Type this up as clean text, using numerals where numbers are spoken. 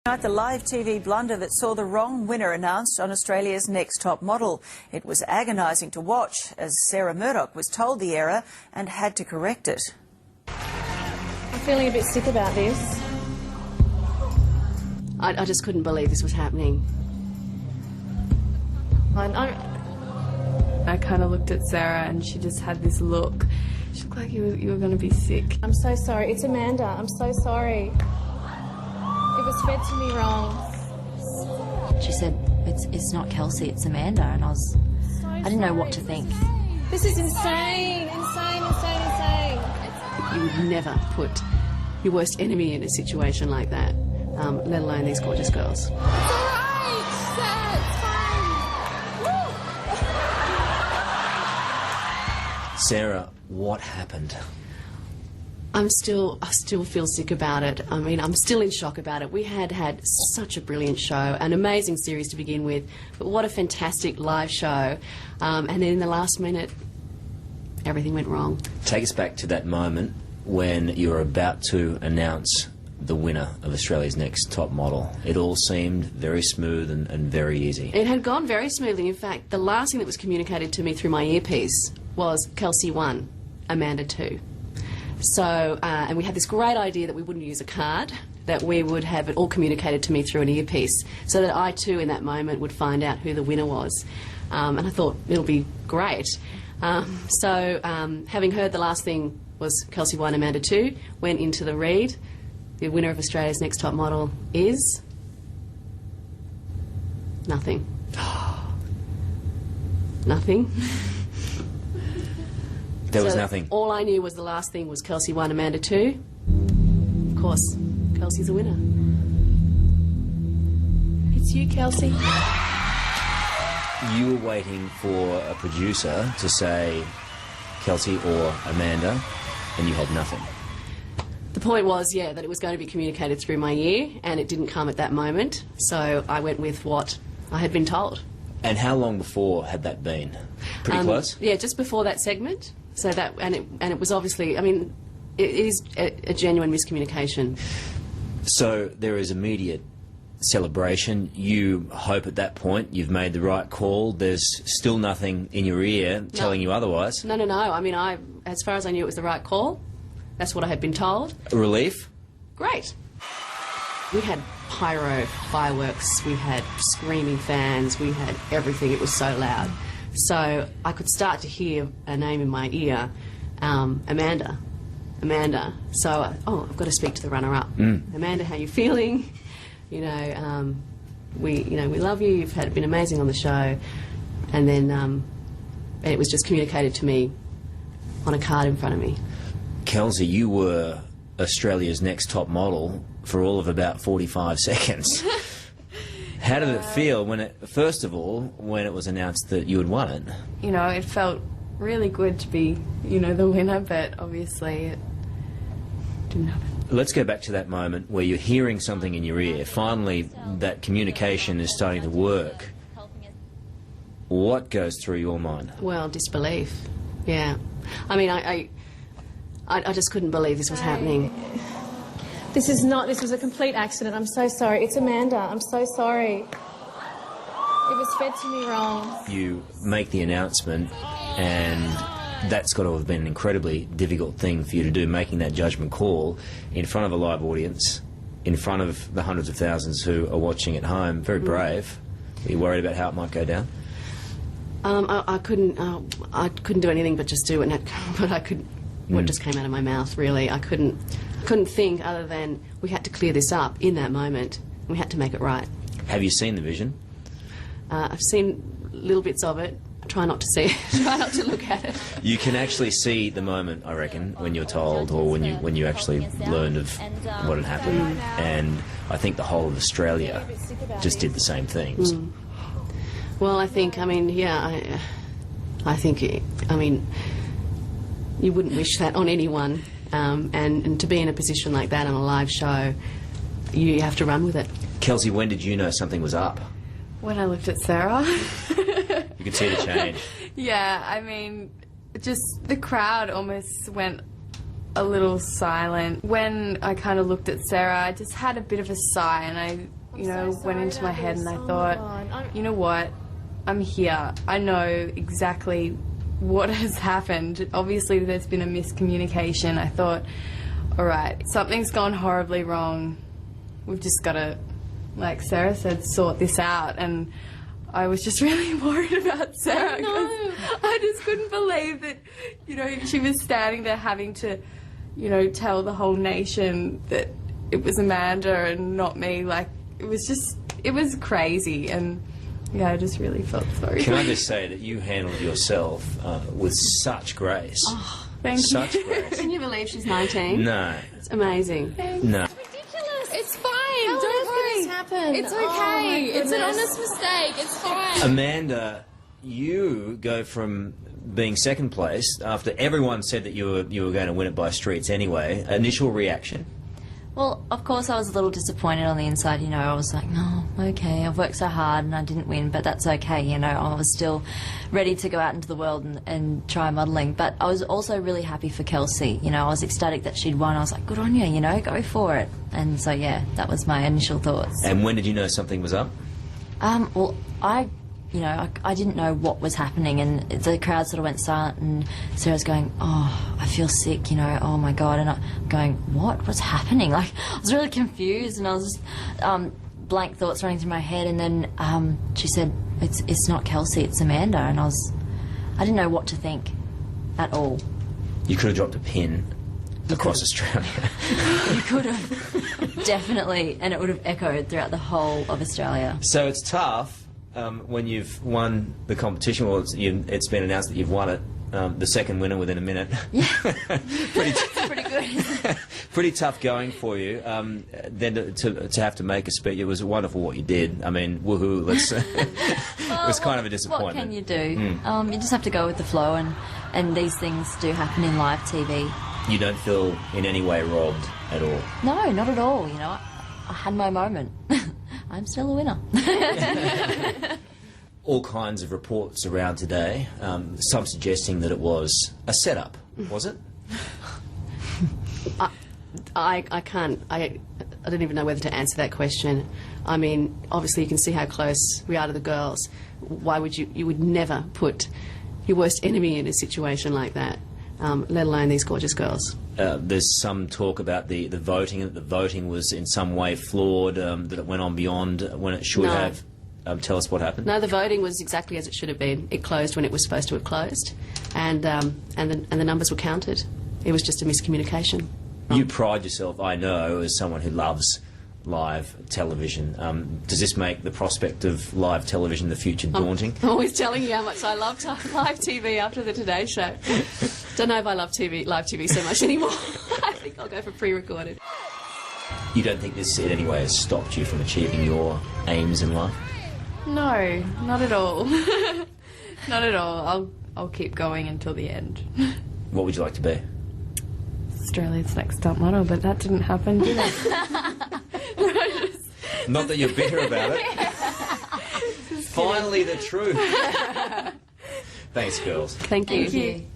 The live TV blunder that saw the wrong winner announced on Australia's Next Top Model. It was agonising to watch as Sarah Murdoch was told the error and had to correct it. I'm feeling a bit sick about this. I just couldn't believe this was happening. I kind of looked at Sarah and she just had this look. She looked like you were going to be sick. I'm so sorry. It's Amanda. I'm so sorry. It was fed to me wrong. She said, it's not Kelsey, it's Amanda, and I didn't know what to think. This is insane, insane, insane, insane. You would never put your worst enemy in a situation like that, let alone these gorgeous girls. It's all right, Sarah, it's fine. Sarah, what happened? I still feel sick about it. I mean, I'm still in shock about it. We had such a brilliant show, an amazing series to begin with, but what a fantastic live show. And then in the last minute, everything went wrong. Take us back to that moment when you were about to announce the winner of Australia's Next Top Model. It all seemed very smooth and very easy. It had gone very smoothly. In fact, the last thing that was communicated to me through my earpiece was Kelsey 1, Amanda 2. So, and we had this great idea that we wouldn't use a card, that we would have it all communicated to me through an earpiece, so that I too in that moment would find out who the winner was. And I thought, it'll be great. Having heard the last thing was Kelsey 1, Amanda 2, went into the read. The winner of Australia's Next Top Model is... nothing. Nothing. There was nothing. All I knew was the last thing was Kelsey 1, Amanda 2. Of course, Kelsey's a winner. It's you, Kelsey. You were waiting for a producer to say Kelsey or Amanda, and you had nothing. The point was, yeah, that it was going to be communicated through my ear, and it didn't come at that moment, so I went with what I had been told. And how long before had that been? Pretty close? Yeah, just before that segment. So that, and it was obviously, I mean, it is a genuine miscommunication. So there is immediate celebration. You hope at that point you've made the right call. There's still nothing in your ear telling you otherwise. No. I mean, as far as I knew, it was the right call. That's what I had been told. Relief? Great. We had pyro, fireworks, we had screaming fans, we had everything. It was so loud. So I could start to hear a name in my ear, Amanda. So, I've got to speak to the runner-up. Amanda, how you feeling? We love you. You've been amazing on the show. And then it was just communicated to me on a card in front of me. Kelsey, you were Australia's Next Top Model for all of about 45 seconds. How did it feel first of all, when it was announced that you had won it? You know, it felt really good to be, the winner, but obviously it didn't happen. Let's go back to that moment where you're hearing something in your ear. Finally, that communication is starting to work. What goes through your mind? Well, disbelief. Yeah. I mean, I just couldn't believe this was happening. This was a complete accident. I'm so sorry. It's Amanda. I'm so sorry. It was fed to me wrong. You make the announcement, and that's got to have been an incredibly difficult thing for you to do, making that judgment call in front of a live audience, in front of the hundreds of thousands who are watching at home. Very brave. Are you worried about how it might go down? I couldn't do anything but just do it, but I could. What just came out of my mouth, really. I couldn't think other than we had to clear this up in that moment. We had to make it right. Have you seen the vision? I've seen little bits of it. I try not to see it. Try not to look at it. You can actually see the moment, I reckon, when you're told, or when you actually learned of what had happened. And I think the whole of Australia just did the same things. Well, I think, you wouldn't wish that on anyone, and to be in a position like that on a live show, you have to run with it. Kelsey, when did you know something was up? When I looked at Sarah. You could see the change. Yeah, I mean, just the crowd almost went a little silent. When I kind of looked at Sarah, I just had a bit of a sigh, and I, went into my head and I thought, you know what, I'm here. I know exactly what has happened. Obviously there's been a miscommunication. I thought, all right, something's gone horribly wrong. We've just got to, like Sarah said, sort this out. And I was just really worried about Sarah because I just couldn't believe that, she was standing there having to, tell the whole nation that it was Amanda and not me. Like, it was crazy. And yeah, I just really felt sorry. Can I just say that you handled yourself with such grace. Oh, thank such you. Grace. Can you believe she's 19? No. It's amazing. No. Ridiculous. It's fine. How Don't on earth worry. could this happen? It's Oh, okay. my It's an goodness. honest mistake. It's fine. Amanda, you go from being second place after everyone said that you were going to win it by streets anyway. Initial reaction? Well, of course I was a little disappointed on the inside, I was like, oh, okay, I've worked so hard and I didn't win, but that's okay, I was still ready to go out into the world and try modelling. But I was also really happy for Kelsey, I was ecstatic that she'd won. I was like, good on you, go for it. And so, yeah, that was my initial thoughts. And when did you know something was up? Well, I didn't know what was happening, and the crowd sort of went silent, and Sarah's going, oh, I feel sick, oh my God, and I'm going, what's happening? Like, I was really confused, and I was just, blank thoughts running through my head, and then she said, it's not Kelsey, it's Amanda, and I didn't know what to think at all. You could have dropped a pin across Australia. You could have, definitely, and it would have echoed throughout the whole of Australia. So it's tough. When you've won the competition, well, it's been announced that you've won it, the second winner within a minute. Yeah, pretty good. Pretty tough going for you. Then to have to make a speech, it was wonderful what you did. I mean, woohoo! It was kind of a disappointment. What can you do? You just have to go with the flow, and these things do happen in live TV. You don't feel in any way robbed at all? No, not at all. I had my moment. I'm still a winner. All kinds of reports around today, some suggesting that it was a setup. Was it? I can't. I don't even know whether to answer that question. I mean, obviously you can see how close we are to the girls. Why would you would never put your worst enemy in a situation like that, let alone these gorgeous girls. There's some talk about the voting, that the voting was in some way flawed, that it went on beyond when it should have. Tell us what happened. No, the voting was exactly as it should have been. It closed when it was supposed to have closed, and the numbers were counted. It was just a miscommunication. You pride yourself, I know, as someone who loves live television. Does this make the prospect of live television in the future daunting? I'm always telling you how much I love live TV after the Today Show. Don't know if I love live TV so much anymore. I think I'll go for pre-recorded. You don't think this in any way has stopped you from achieving your aims in life? No, not at all. Not at all. I'll keep going until the end. What would you like to be? Australia's Next Top Model, but that didn't happen, did it? Not that you're bitter about it. Finally the truth. Thanks, girls. Thank you. Thank you.